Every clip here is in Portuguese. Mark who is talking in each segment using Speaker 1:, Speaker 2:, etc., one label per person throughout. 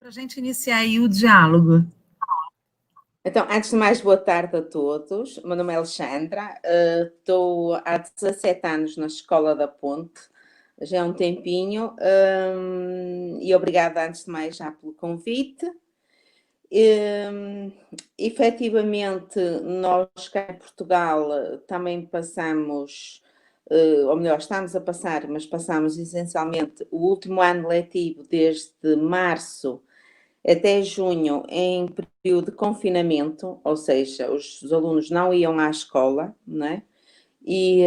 Speaker 1: Para a gente iniciar aí o diálogo.
Speaker 2: Então, antes de mais, boa tarde a todos. Meu nome é Alexandra, estou há 17 anos na Escola da Ponte, já há um tempinho, e obrigada antes de mais já pelo convite. Efetivamente, nós cá em Portugal também passamos, ou melhor, estamos a passar, mas passamos essencialmente o último ano letivo desde março até junho em período de confinamento, ou seja, os alunos não iam à escola, não é? E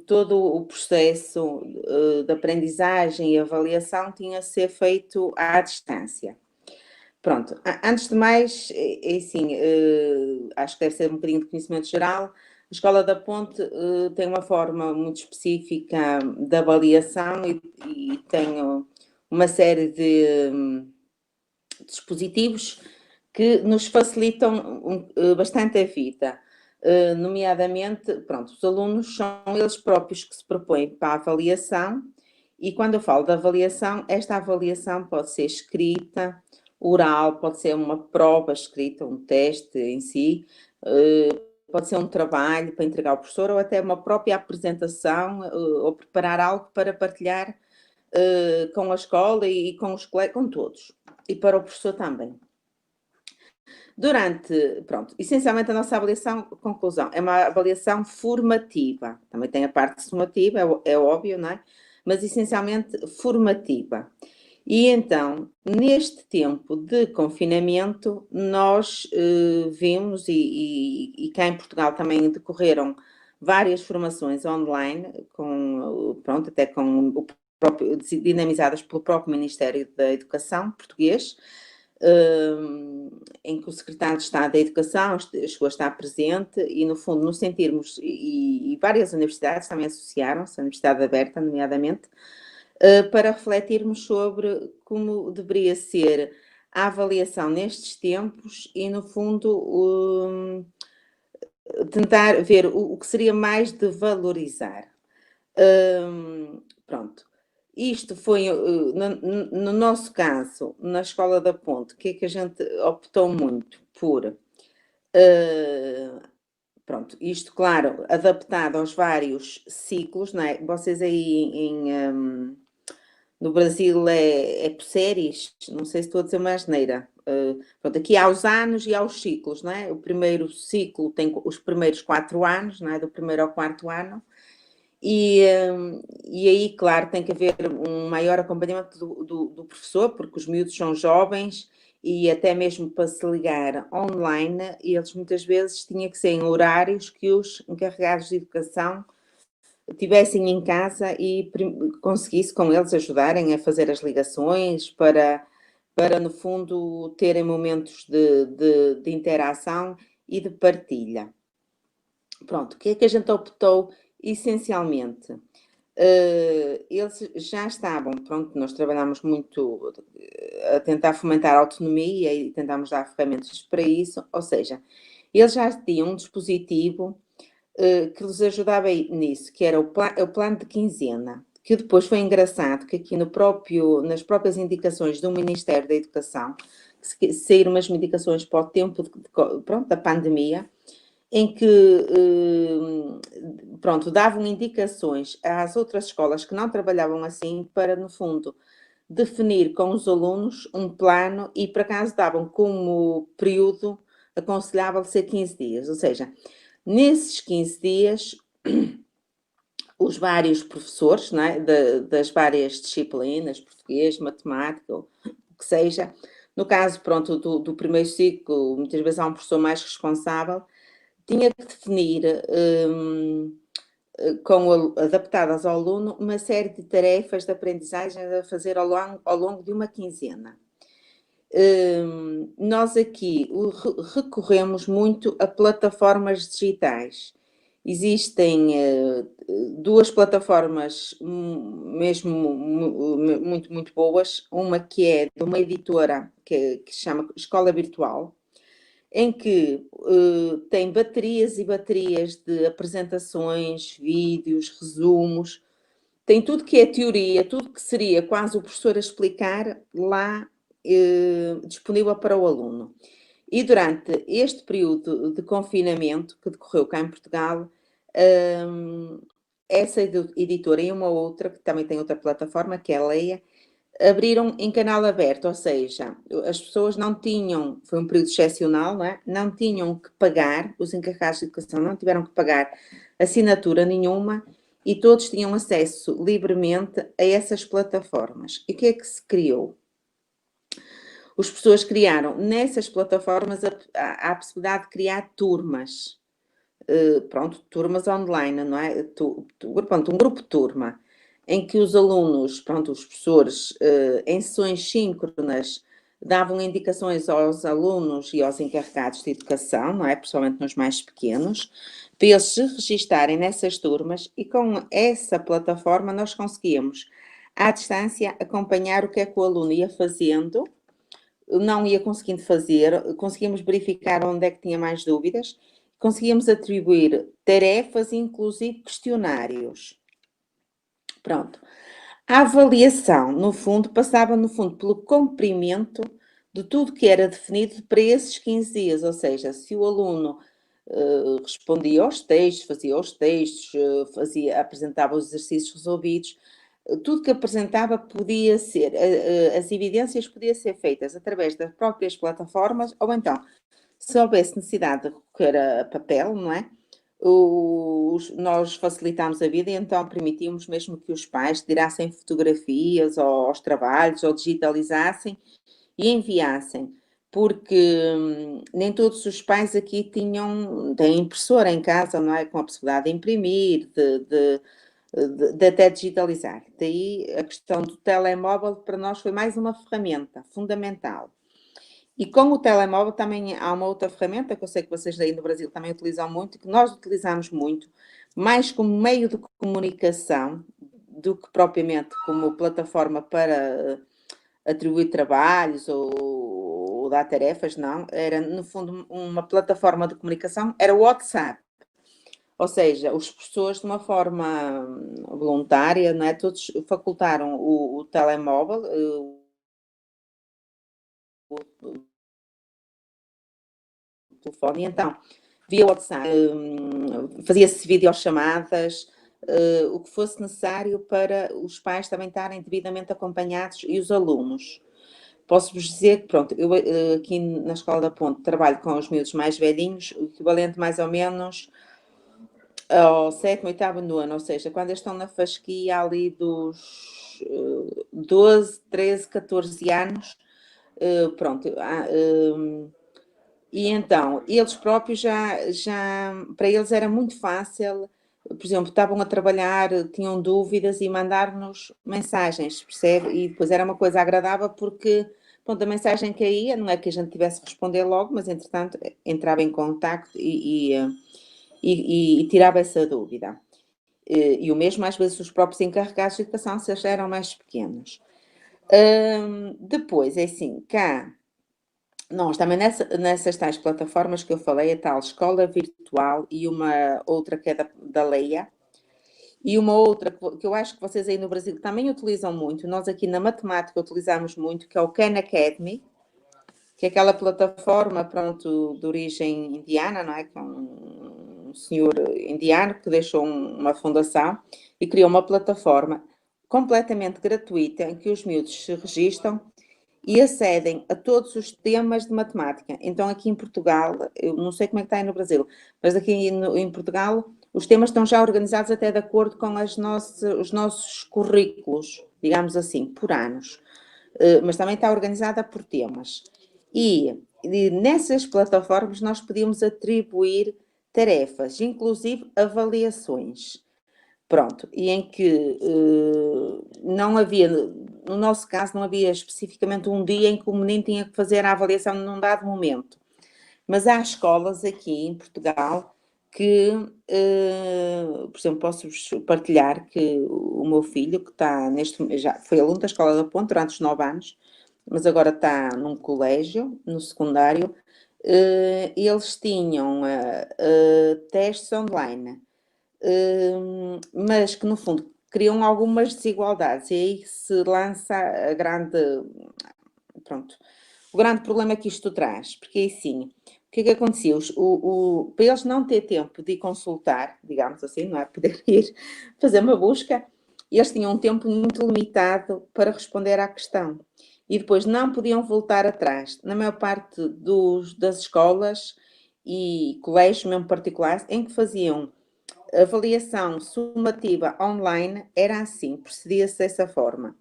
Speaker 2: todo o processo de aprendizagem e avaliação tinha a ser feito à distância. Pronto, antes de mais, assim, acho que deve ser um bocadinho de conhecimento geral. A Escola da Ponte tem uma forma muito específica de avaliação e tem uma série de dispositivos que nos facilitam bastante a vida. Nomeadamente, pronto, os alunos são eles próprios que se propõem para a avaliação e quando eu falo de avaliação, esta avaliação pode ser escrita, oral, pode ser uma prova escrita, um teste em si, pode ser um trabalho para entregar ao professor ou até uma própria apresentação ou preparar algo para partilhar com a escola e com os colegas, com todos, e para o professor também. Pronto, essencialmente a nossa avaliação, conclusão, é uma avaliação formativa, também tem a parte sumativa, é óbvio, não é? Mas essencialmente formativa. E então, neste tempo de confinamento, nós vimos, e cá em Portugal também decorreram várias formações online, pronto, até com o próprio, dinamizadas pelo próprio Ministério da Educação português, em que o Secretário de Estado da Educação chegou a estar presente e, no fundo, nos sentirmos, e várias universidades também associaram-se, a Universidade Aberta, nomeadamente, para refletirmos sobre como deveria ser a avaliação nestes tempos e, no fundo, tentar ver o que seria mais de valorizar. Pronto. Isto foi, no nosso caso, na Escola da Ponte, o que é que a gente optou muito por, pronto, isto, claro, adaptado aos vários ciclos, não é? Vocês aí no Brasil é por séries, não sei se estou a dizer uma asneira. Pronto, aqui há os anos e há os ciclos, não é? O primeiro ciclo tem os primeiros 4 anos, não é? Do primeiro ao quarto ano. E aí, claro, tem que haver um maior acompanhamento do professor, porque os miúdos são jovens e até mesmo para se ligar online, eles muitas vezes tinham que ser em horários que os encarregados de educação tivessem em casa e conseguisse com eles ajudarem a fazer as ligações para no fundo, terem momentos de interação e de partilha. Pronto, o que é que a gente optou essencialmente? Eles já estavam, pronto, nós trabalhamos muito a tentar fomentar a autonomia e tentámos dar ferramentas para isso, ou seja, eles já tinham um dispositivo que lhes ajudava nisso, que era o plano de quinzena, que depois foi engraçado, que aqui nas próprias indicações do Ministério da Educação, que saíram umas indicações para o tempo pronto, da pandemia, em que, pronto, davam indicações às outras escolas que não trabalhavam assim para, no fundo, definir com os alunos um plano e, por acaso, davam como período aconselhável ser 15 dias. Ou seja, nesses 15 dias, os vários professores, não é, das várias disciplinas, português, matemática, o que seja, no caso, pronto, do primeiro ciclo, muitas vezes há um professor mais responsável, tinha que definir, adaptadas ao aluno, uma série de tarefas de aprendizagem a fazer ao longo de uma quinzena. Nós aqui recorremos muito a plataformas digitais. Existem duas plataformas mesmo muito, muito boas. Uma que é de uma editora que se chama Escola Virtual, em que tem baterias e baterias de apresentações, vídeos, resumos, tem tudo que é teoria, tudo que seria quase o professor a explicar, lá disponível para o aluno. E durante este período de confinamento que decorreu cá em Portugal, essa editora e uma outra, que também tem outra plataforma, que é a Leia, abriram em canal aberto, ou seja, as pessoas não tinham, foi um período excepcional, não é? Não tinham que pagar, os encarregados de educação não tiveram que pagar assinatura nenhuma e todos tinham acesso livremente a essas plataformas. E o que é que se criou? As pessoas criaram nessas plataformas a possibilidade de criar turmas. Pronto, turmas online, não é? Pronto, um grupo de turma em que os alunos, pronto, os professores, em sessões síncronas, davam indicações aos alunos e aos encarregados de educação, não é? Principalmente nos mais pequenos, para eles se registarem nessas turmas e com essa plataforma nós conseguíamos, à distância, acompanhar o que é que o aluno ia fazendo, não ia conseguindo fazer, conseguíamos verificar onde é que tinha mais dúvidas, conseguíamos atribuir tarefas, inclusive questionários. Pronto. A avaliação, no fundo, passava, no fundo, pelo cumprimento de tudo que era definido para esses 15 dias, ou seja, se o aluno respondia aos textos, fazia os textos, apresentava os exercícios resolvidos, tudo que apresentava podia ser, as evidências podiam ser feitas através das próprias plataformas, ou então, se houvesse necessidade de recorrer a papel, não é? Nós facilitámos a vida e então permitimos mesmo que os pais tirassem fotografias aos trabalhos ou digitalizassem e enviassem, porque nem todos os pais aqui têm impressora em casa, não é? Com a possibilidade de imprimir, de até digitalizar. Daí a questão do telemóvel para nós foi mais uma ferramenta fundamental. E com o telemóvel também há uma outra ferramenta que eu sei que vocês aí no Brasil também utilizam muito, que nós utilizamos muito, mais como meio de comunicação do que propriamente como plataforma para atribuir trabalhos ou dar tarefas, não. Era, no fundo, uma plataforma de comunicação, era o WhatsApp. Ou seja, os professores, de uma forma voluntária, não é? Todos facultaram o telemóvel, o telefone, e então, via WhatsApp, fazia-se videochamadas, o que fosse necessário para os pais também estarem devidamente acompanhados e os alunos. Posso-vos dizer que, pronto, eu aqui na Escola da Ponte trabalho com os miúdos mais velhinhos, o equivalente mais ou menos ao 7º, 8º, 9º, ou seja, quando eles estão na fasquia ali dos 12, 13, 14 anos, pronto, e então, eles próprios para eles era muito fácil, por exemplo, estavam a trabalhar, tinham dúvidas e mandar-nos mensagens, percebe? E depois era uma coisa agradável porque, pronto, a mensagem caía, não é que a gente tivesse que responder logo, mas entretanto entrava em contacto e tirava essa dúvida. E o mesmo às vezes os próprios encarregados de educação, se eles eram mais pequenos. Depois, é assim, cá... Nós também nessas tais plataformas que eu falei, a tal escola virtual e uma outra que é da Leia, e uma outra que eu acho que vocês aí no Brasil também utilizam muito, nós aqui na matemática utilizamos muito, que é o Khan Academy, que é aquela plataforma, pronto, de origem indiana, não é? Com um senhor indiano que deixou uma fundação e criou uma plataforma completamente gratuita em que os miúdos se registram e acedem a todos os temas de matemática. Então, aqui em Portugal, eu não sei como é que está aí no Brasil, mas aqui em Portugal, os temas estão já organizados até de acordo com os nossos currículos, digamos assim, por anos. Mas também está organizada por temas. E nessas plataformas nós podíamos atribuir tarefas, inclusive avaliações. Pronto, e em que não havia, no nosso caso, não havia especificamente um dia em que o menino tinha que fazer a avaliação num dado momento. Mas há escolas aqui em Portugal que, por exemplo, posso-vos partilhar que o meu filho, que está já foi aluno da Escola da Ponte durante os 9 anos, mas agora está num colégio, no secundário, eles tinham testes online, mas que no fundo criam algumas desigualdades, e aí se lança a grande pronto, o grande problema que isto traz, porque é assim, o que é que acontecia? Para eles não ter tempo de consultar, digamos assim, não é? Poder ir fazer uma busca, eles tinham um tempo muito limitado para responder à questão. E depois não podiam voltar atrás. Na maior parte das escolas e colégios, mesmo particulares, em que faziam avaliação sumativa online, era assim, procedia-se dessa forma.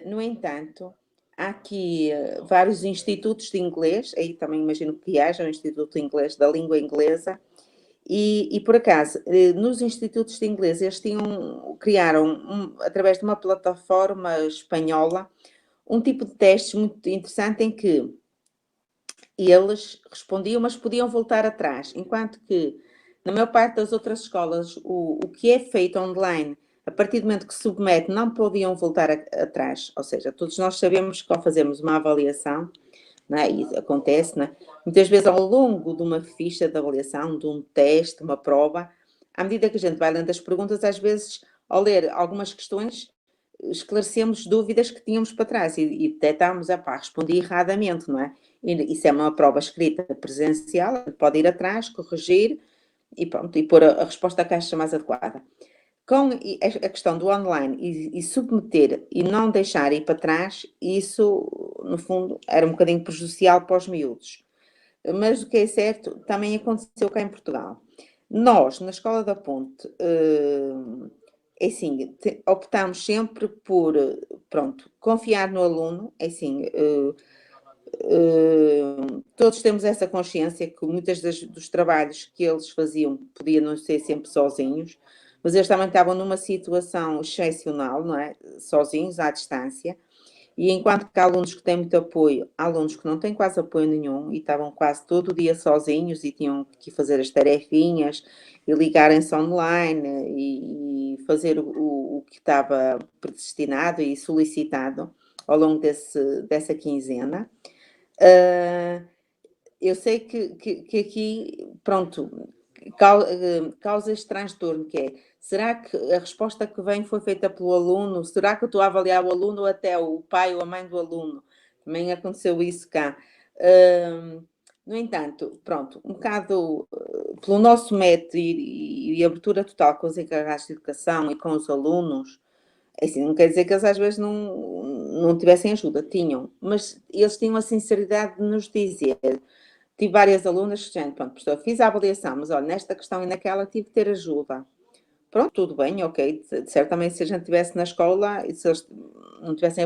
Speaker 2: No entanto, há aqui vários institutos de inglês, aí também imagino que haja um Instituto de Inglês da língua inglesa, e por acaso, nos institutos de inglês, eles criaram, através de uma plataforma espanhola, um tipo de teste muito interessante em que eles respondiam, mas podiam voltar atrás, enquanto que, na maior parte das outras escolas, o que é feito online, a partir do momento que se submete, não podiam voltar atrás. Ou seja, todos nós sabemos que ao fazermos uma avaliação, não é? E acontece, não é? Muitas vezes ao longo de uma ficha de avaliação, de um teste, uma prova, à medida que a gente vai lendo as perguntas, às vezes, ao ler algumas questões, esclarecemos dúvidas que tínhamos para trás e detectámos, respondi erradamente, não é? E isso é uma prova escrita presencial, pode ir atrás, corrigir e pronto, e pôr a resposta à caixa mais adequada. Com a questão do online e submeter e não deixar ir para trás, isso, no fundo, era um bocadinho prejudicial para os miúdos. Mas o que é certo, também aconteceu cá em Portugal. Nós, na Escola da Ponte, é assim, optámos sempre por, pronto, confiar no aluno, é assim, todos temos essa consciência que muitas dos trabalhos que eles faziam podiam não ser sempre sozinhos, mas eles também estavam numa situação excepcional, não é? Sozinhos, à distância, e enquanto que há alunos que têm muito apoio, há alunos que não têm quase apoio nenhum e estavam quase todo o dia sozinhos e tinham que fazer as tarefinhas e ligarem-se online e fazer o que estava predestinado e solicitado ao longo dessa quinzena. Eu sei que aqui, pronto, causa este transtorno, que é, será que a resposta que vem foi feita pelo aluno? Será que eu estou a avaliar o aluno ou até o pai ou a mãe do aluno? Também aconteceu isso cá. No entanto, pronto, um bocado pelo nosso método e abertura total com os encarregados de educação e com os alunos, assim, não quer dizer que eles às vezes não tivessem ajuda, tinham, mas eles tinham a sinceridade de nos dizer. Tive várias alunas que, gente, pronto, professor, fiz a avaliação, mas olha, nesta questão e naquela tive que ter ajuda. Pronto, tudo bem, ok. Certamente se a gente estivesse na escola e se eles não tivessem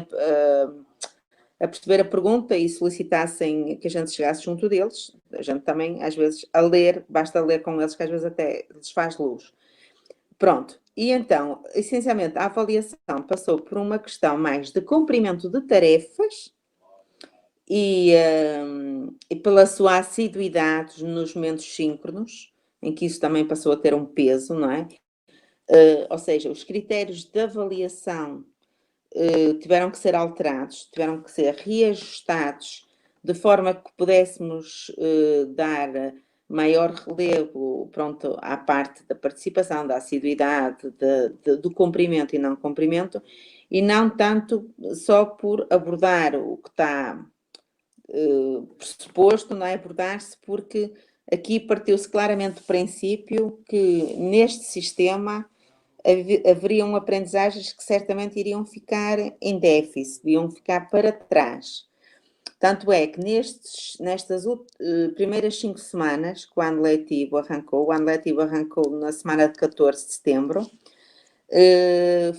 Speaker 2: a perceber a pergunta e solicitassem que a gente chegasse junto deles, a gente também, às vezes, basta ler com eles, que às vezes até lhes faz luz. Pronto, e então, essencialmente, a avaliação passou por uma questão mais de cumprimento de tarefas e pela sua assiduidade nos momentos síncronos, em que isso também passou a ter um peso, não é? Ou seja, os critérios de avaliação tiveram que ser alterados, tiveram que ser reajustados, de forma que pudéssemos dar maior relevo, pronto, à parte da participação, da assiduidade, do cumprimento e não cumprimento, e não tanto só por abordar o que está pressuposto, não é? Abordar-se, porque aqui partiu-se claramente do princípio que neste sistema haveriam aprendizagens que certamente iriam ficar em déficit, iriam ficar para trás. Tanto é que nestas primeiras 5 semanas, que o ano letivo arrancou na semana de 14 de setembro,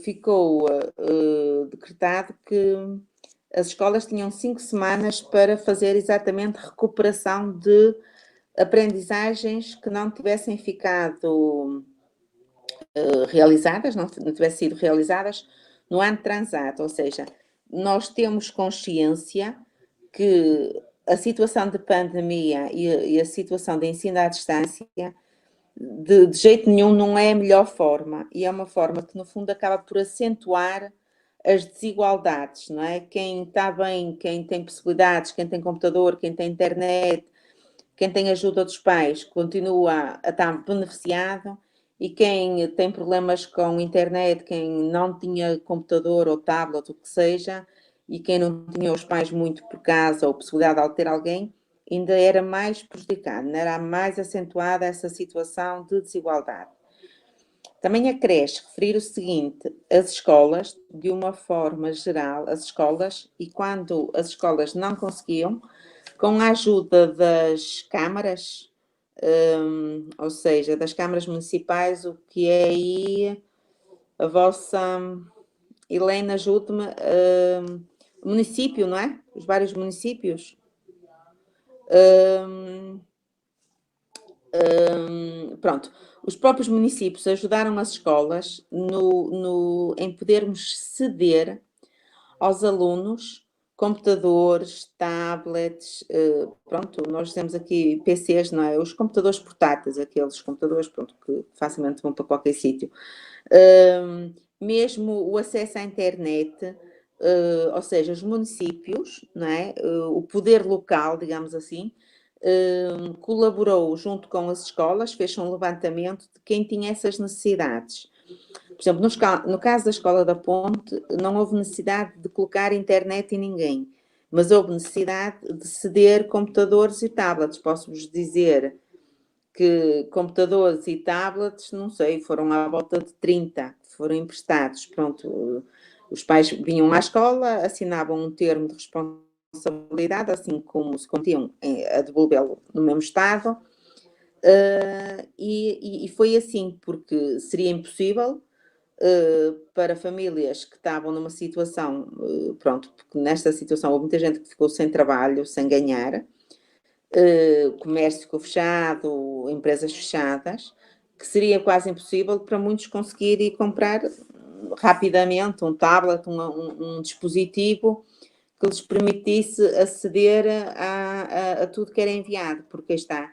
Speaker 2: ficou decretado que as escolas tinham 5 semanas para fazer exatamente recuperação de aprendizagens que não tivessem ficado realizadas, não tivessem sido realizadas no ano transado. Ou seja, nós temos consciência que a situação de pandemia e a situação de ensino à distância de jeito nenhum não é a melhor forma, e é uma forma que no fundo acaba por acentuar as desigualdades, não é? Quem está bem, quem tem possibilidades, quem tem computador, quem tem internet, quem tem ajuda dos pais, continua a estar beneficiado, e quem tem problemas com internet, quem não tinha computador ou tablet, o que seja, e quem não tinha os pais muito por casa ou possibilidade de ter alguém, ainda era mais prejudicado, ainda era mais acentuada essa situação de desigualdade. Também acresce referir o seguinte: as escolas, de uma forma geral, as escolas, e quando as escolas não conseguiam, com a ajuda das câmaras, ou seja, das câmaras municipais, o que é aí a vossa... Helena, ajude-me, município, não é? Os vários municípios. Pronto, os próprios municípios ajudaram as escolas em podermos ceder aos alunos computadores, tablets, pronto, nós temos aqui PCs, não é? Os computadores portáteis, aqueles computadores, pronto, que facilmente vão para qualquer sítio. Mesmo o acesso à internet, ou seja, os municípios, não é? O poder local, digamos assim, colaborou junto com as escolas, fez um levantamento de quem tinha essas necessidades. Por exemplo, no caso da Escola da Ponte, não houve necessidade de colocar internet em ninguém, mas houve necessidade de ceder computadores e tablets. Posso-vos dizer que computadores e tablets, não sei, foram à volta de 30, foram emprestados. Pronto, os pais vinham à escola, assinavam um termo de responsabilidade, assim como se continham a devolvê-lo no mesmo estado, e foi assim, porque seria impossível para famílias que estavam numa situação, pronto, porque nesta situação houve muita gente que ficou sem trabalho, sem ganhar, comércio ficou fechado, empresas fechadas, que seria quase impossível para muitos conseguirem comprar rapidamente um tablet, um dispositivo que lhes permitisse aceder a tudo que era enviado, porque está,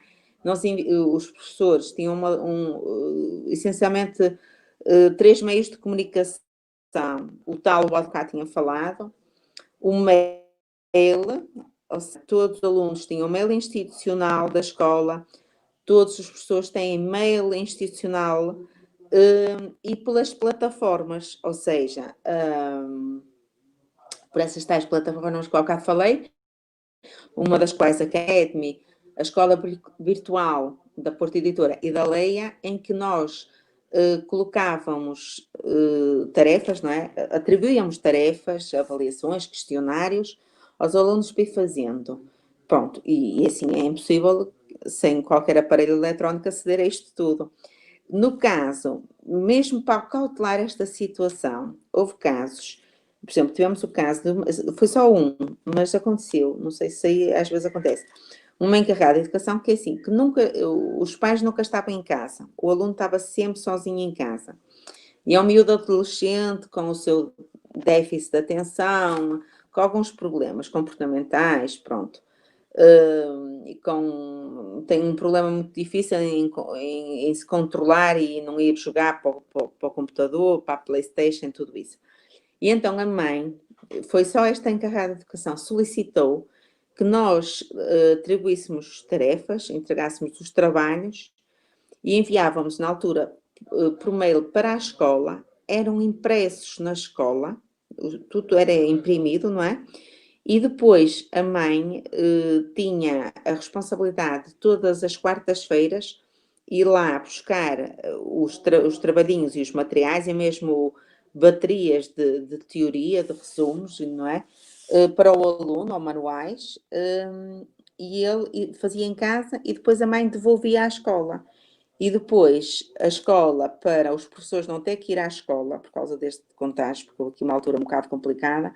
Speaker 2: os professores tinham essencialmente 3 meios de comunicação, o tal o advogado tinha falado, o mail, ou seja, todos os alunos tinham mail institucional da escola, todos os professores têm mail institucional, e pelas plataformas, ou seja, por essas tais plataformas que eu há falei, uma das quais a Academy, a escola virtual da Porta Editora e da Leia, em que nós colocávamos tarefas, não é? Atribuíamos tarefas, avaliações, questionários aos alunos para ir fazendo. Pronto, e assim é impossível, sem qualquer aparelho eletrónico, aceder a isto tudo. No caso, mesmo para cautelar esta situação, houve casos, por exemplo, tivemos o caso, foi só um, mas aconteceu, não sei se aí às vezes acontece, uma encarregada de educação que é assim, que nunca, os pais nunca estavam em casa, o aluno estava sempre sozinho em casa. E é um miúdo adolescente com o seu déficit de atenção, com alguns problemas comportamentais, pronto. Tem um problema muito difícil em se controlar e não ir jogar para o computador, para a PlayStation, tudo isso. E então a mãe, foi só esta encarregada de educação, solicitou que nós atribuíssemos tarefas, entregássemos os trabalhos e enviávamos na altura por mail para a escola, eram impressos na escola, tudo era imprimido, não é? E depois a mãe tinha a responsabilidade de todas as quartas-feiras ir lá buscar os trabalhinhos e os materiais, e mesmo baterias de teoria, de resumos, não é? Para o aluno, ou manuais, e ele fazia em casa e depois a mãe devolvia à escola. E depois a escola, para os professores não ter que ir à escola por causa deste contágio, porque houve aqui uma altura um bocado complicada,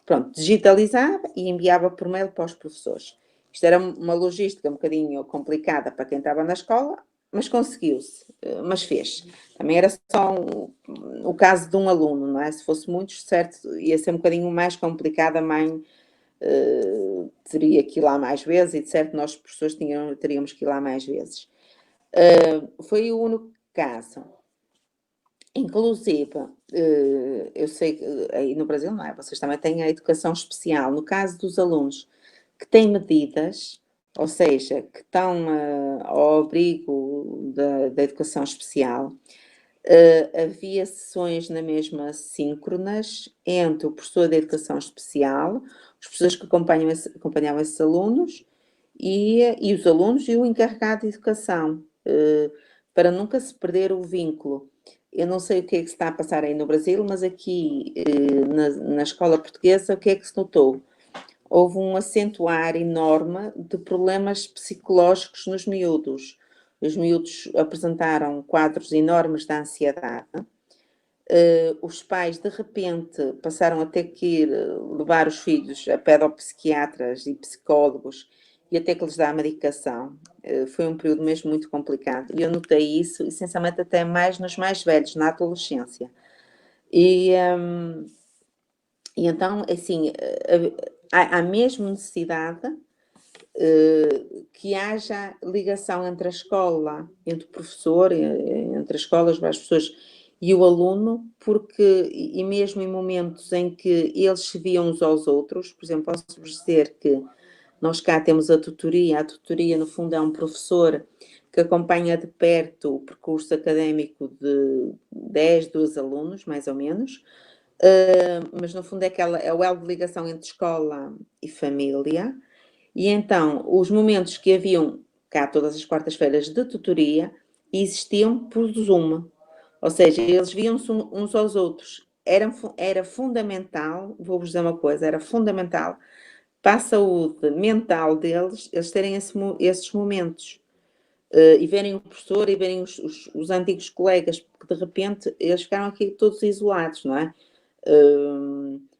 Speaker 2: pronto, digitalizava e enviava por mail para os professores. Isto era uma logística um bocadinho complicada para quem estava na escola, mas conseguiu-se, mas fez. Também era só o caso de um aluno, não é? Se fosse muitos, certo, ia ser um bocadinho mais complicado, a mãe teria que ir lá mais vezes, e de certo nós professores teríamos que ir lá mais vezes. Foi o único caso. Inclusive, eu sei que aí no Brasil não é, vocês também têm a educação especial. No caso dos alunos que têm medidas, ou seja, que estão ao abrigo da educação especial, Havia sessões na mesma síncronas entre o professor de educação especial, os professores que acompanhavam esses alunos e os alunos e o encarregado de educação, para nunca se perder o vínculo. Eu não sei o que é que se está a passar aí no Brasil, mas aqui na escola portuguesa, o que é que se notou? Houve um acentuar enorme de problemas psicológicos nos miúdos. Os miúdos apresentaram quadros enormes de ansiedade. Os pais, de repente, passaram a ter que ir levar os filhos a pedopsiquiatras e psicólogos e até que lhes dá a medicação. Foi um período mesmo muito complicado. E eu notei isso, essencialmente, até mais nos mais velhos, na adolescência. E então, assim, há mesmo necessidade que haja ligação entre a escola, entre o professor, entre as escolas, as pessoas e o aluno, porque, e mesmo em momentos em que eles se viam uns aos outros, por exemplo, posso-vos dizer que nós cá temos a tutoria no fundo é um professor que acompanha de perto o percurso académico de 10, 12 alunos, mais ou menos, mas no fundo é o elo de ligação entre escola e família. E então, os momentos que haviam cá todas as quartas-feiras de tutoria existiam por Zoom. Ou seja, eles viam-se uns aos outros. Era fundamental, vou-vos dizer uma coisa, era fundamental para a saúde mental deles, eles terem esses momentos. E verem o professor e verem os antigos colegas, porque de repente eles ficaram aqui todos isolados, não é?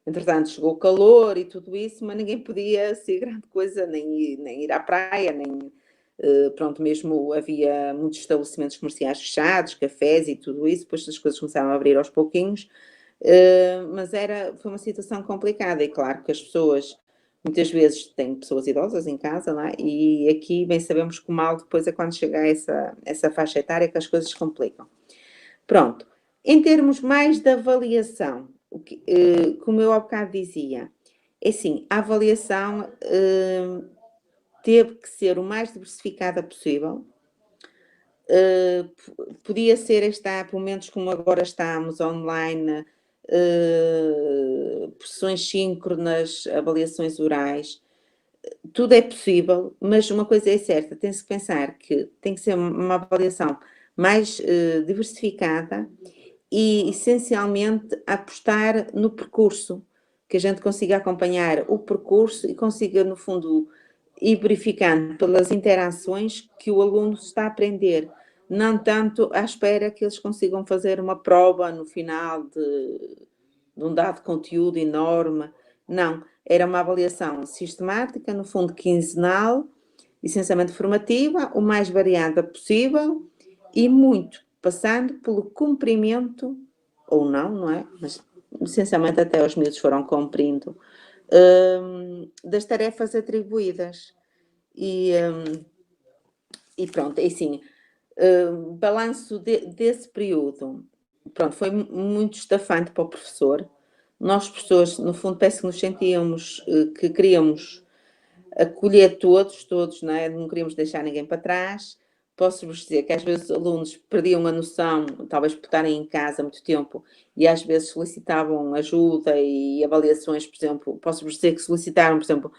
Speaker 2: Entretanto, chegou o calor e tudo isso, mas ninguém podia ser grande coisa, nem ir à praia, nem. Pronto, mesmo havia muitos estabelecimentos comerciais fechados, cafés e tudo isso, depois as coisas começaram a abrir aos pouquinhos, mas foi uma situação complicada, e claro que as pessoas, muitas vezes têm pessoas idosas em casa, não é? E aqui bem sabemos que o mal depois é quando chega a essa faixa etária que as coisas se complicam. Pronto, em termos mais de avaliação, como eu há bocado dizia, é assim, a avaliação teve que ser o mais diversificada possível. Podia ser por momentos como agora estamos online, sessões síncronas, avaliações orais, tudo é possível, mas uma coisa é certa, tem-se que pensar que tem que ser uma avaliação mais diversificada e essencialmente apostar no percurso, que a gente consiga acompanhar o percurso e consiga, no fundo, ir verificando pelas interações que o aluno está a aprender, não tanto à espera que eles consigam fazer uma prova no final de um dado conteúdo enorme. Não, era uma avaliação sistemática, no fundo quinzenal, essencialmente formativa, o mais variada possível e muito passando pelo cumprimento, ou não, não é? Mas essencialmente até os miúdos foram cumprindo, das tarefas atribuídas. E pronto, é assim, balanço desse período, pronto, foi muito estafante para o professor. Nós, professores, no fundo, parece que nos sentíamos que queríamos acolher todos, não é? Não queríamos deixar ninguém para trás. Posso-vos dizer que às vezes os alunos perdiam a noção, talvez por estarem em casa há muito tempo, e às vezes solicitavam ajuda e avaliações, por exemplo, posso-vos dizer que solicitaram, por exemplo,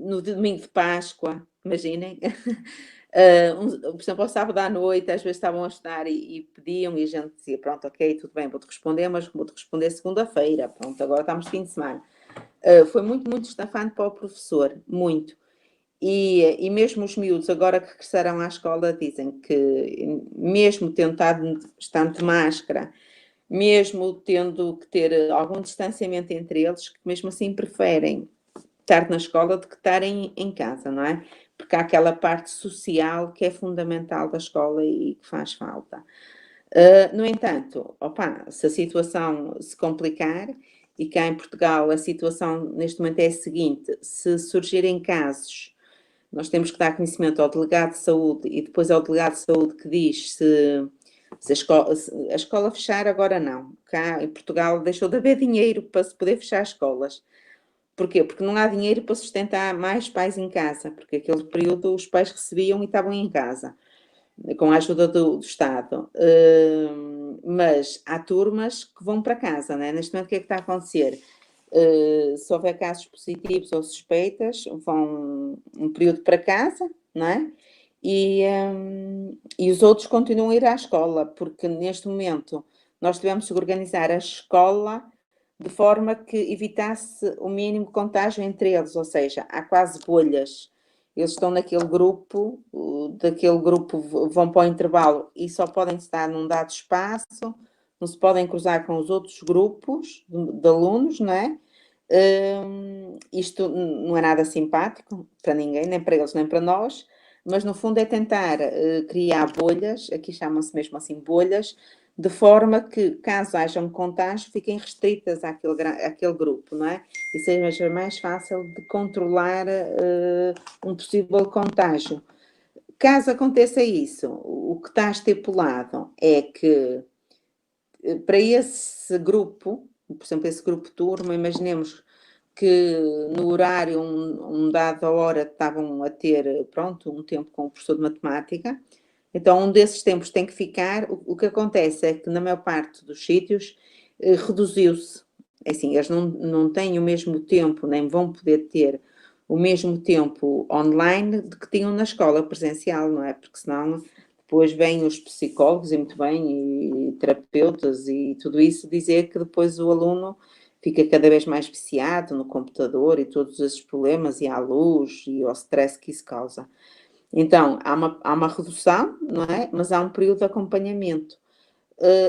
Speaker 2: no domingo de Páscoa, imaginem, por exemplo, ao sábado à noite, às vezes estavam a estudar e pediam, e a gente dizia, pronto, ok, tudo bem, vou-te responder, mas vou-te responder segunda-feira, pronto, agora estamos de fim de semana. Foi muito, muito estafante para o professor, muito. E mesmo os miúdos, agora que regressaram à escola, dizem que mesmo estando de máscara, mesmo tendo que ter algum distanciamento entre eles, que mesmo assim preferem estar na escola do que estarem em casa, não é? Porque há aquela parte social que é fundamental da escola e que faz falta. No entanto, se a situação se complicar, e cá em Portugal a situação neste momento é a seguinte: se surgirem casos, nós temos que dar conhecimento ao delegado de saúde e depois ao delegado de saúde que diz se a escola fechar, agora não. Cá em Portugal deixou de haver dinheiro para se poder fechar escolas. Porquê? Porque não há dinheiro para sustentar mais pais em casa, porque aquele período os pais recebiam e estavam em casa. com a ajuda do Estado. Mas há turmas que vão para casa, né? Neste momento, o que é que está a acontecer? Se houver casos positivos ou suspeitas, vão um período para casa, não é? E os outros continuam a ir à escola, porque neste momento nós tivemos que organizar a escola de forma que evitasse o mínimo contágio entre eles, ou seja, há quase bolhas. Eles estão naquele grupo, daquele grupo vão para o intervalo e só podem estar num dado espaço, não se podem cruzar com os outros grupos de alunos, não é? Isto não é nada simpático para ninguém, nem para eles, nem para nós, mas no fundo é tentar criar bolhas, aqui chamam-se mesmo assim bolhas, de forma que, caso haja um contágio, fiquem restritas àquele grupo, não é? E seja mais fácil de controlar um possível contágio. Caso aconteça isso, o que está estipulado é que para esse grupo, por exemplo, esse grupo turma, imaginemos que no horário, um dado hora, estavam a ter, pronto, um tempo com o professor de matemática, então um desses tempos tem que ficar. O que acontece é que na maior parte dos sítios reduziu-se. Assim, eles não têm o mesmo tempo, nem vão poder ter o mesmo tempo online de que tinham na escola presencial, não é? Porque senão depois vêm os psicólogos, e muito bem, e terapeutas e tudo isso, dizer que depois o aluno fica cada vez mais viciado no computador e todos esses problemas, e à luz, e ao stress que isso causa. Então, há uma redução, não é? Mas há um período de acompanhamento.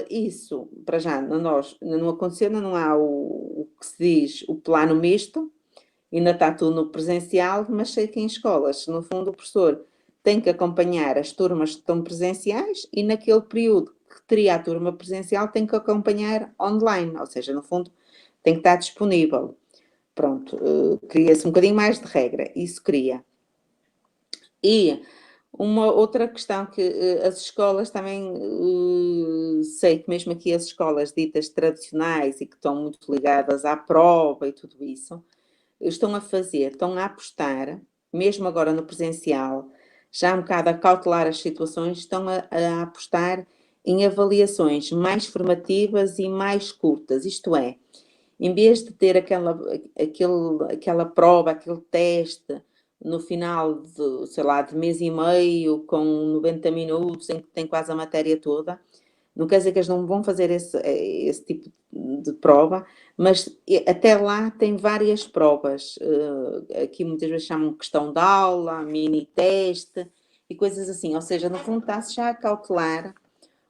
Speaker 2: Isso, para já, não aconteceu, não há o que se diz o plano misto, ainda está tudo no presencial, mas sei que em escolas, no fundo, o professor tem que acompanhar as turmas que estão presenciais e naquele período que teria a turma presencial tem que acompanhar online, ou seja, no fundo, tem que estar disponível. Pronto, cria-se um bocadinho mais de regra, isso cria. E uma outra questão que as escolas também, sei que mesmo aqui as escolas ditas tradicionais e que estão muito ligadas à prova e tudo isso, estão a apostar, mesmo agora no presencial, já um bocado a cautelar as situações, estão a apostar em avaliações mais formativas e mais curtas, isto é, em vez de ter aquela prova, aquele teste no final de, sei lá, de mês e meio, com 90 minutos, em que tem quase a matéria toda, não quer dizer que eles não vão fazer esse tipo de prova, mas até lá tem várias provas. Aqui muitas vezes chamam questão de aula, mini teste e coisas assim. Ou seja, no fundo está-se já a cautelar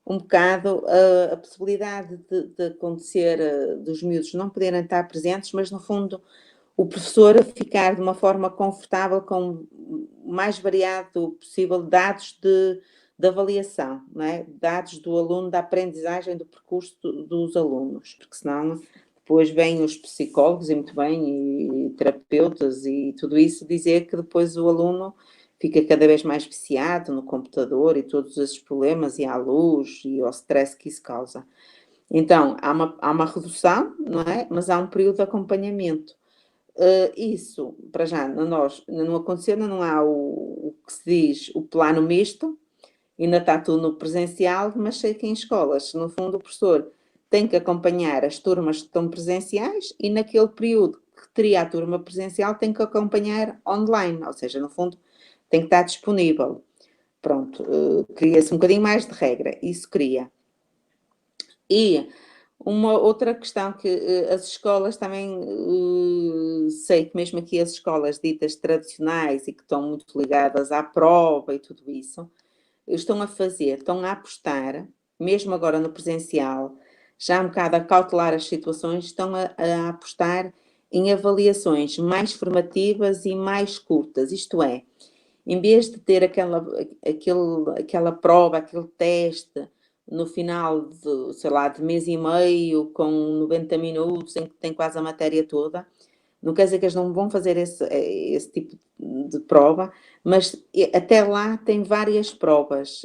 Speaker 2: um bocado a possibilidade de acontecer, dos miúdos não poderem estar presentes, mas no fundo o professor ficar de uma forma confortável com o mais variado possível dados de avaliação, não é? Dados do aluno, da aprendizagem do percurso dos alunos, porque senão depois vêm os psicólogos, e muito bem, e terapeutas e tudo isso, dizer que depois o aluno fica cada vez mais viciado no computador e todos esses problemas, e à luz, e ao stress que isso causa. Então, há uma redução, não é? Mas há um período de acompanhamento. Isso, para já, não aconteceu, não há o que se diz o plano misto, ainda está tudo no presencial, mas sei que em escolas, no fundo, o professor tem que acompanhar as turmas que estão presenciais e naquele período que teria a turma presencial tem que acompanhar online, ou seja, no fundo, tem que estar disponível. Pronto, cria-se um bocadinho mais de regra, isso cria. E uma outra questão que as escolas também, sei que mesmo aqui as escolas ditas tradicionais e que estão muito ligadas à prova e tudo isso, estão a apostar, mesmo agora no presencial, já um bocado a cautelar as situações, estão a apostar em avaliações mais formativas e mais curtas, isto é, em vez de ter aquela prova, aquele teste no final de, sei lá, de mês e meio, com 90 minutos, em que tem quase a matéria toda, não quer dizer que eles não vão fazer esse tipo de prova, mas até lá tem várias provas.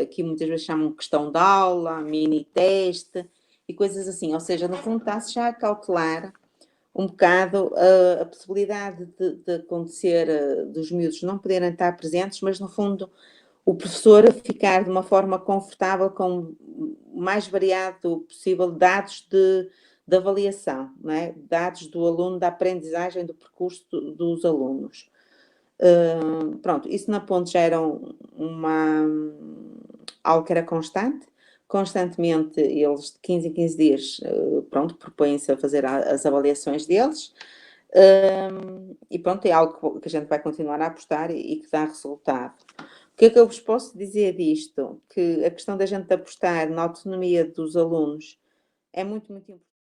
Speaker 2: Aqui muitas vezes chamam questão de aula, mini teste e coisas assim. Ou seja, no fundo está-se já a cautelar um bocado a possibilidade de acontecer, dos miúdos não poderem estar presentes, mas no fundo o professor ficar de uma forma confortável com o mais variado possível dados de avaliação, não é? Dados do aluno, da aprendizagem, do percurso dos alunos. Pronto, isso na ponte já era algo que era constante. Constantemente, eles de 15 em 15 dias, pronto, propõem-se a fazer as avaliações deles. E pronto, é algo que a gente vai continuar a apostar e que dá resultado. O que é que eu vos posso dizer disto? Que a questão da gente apostar na autonomia dos alunos é muito, muito importante.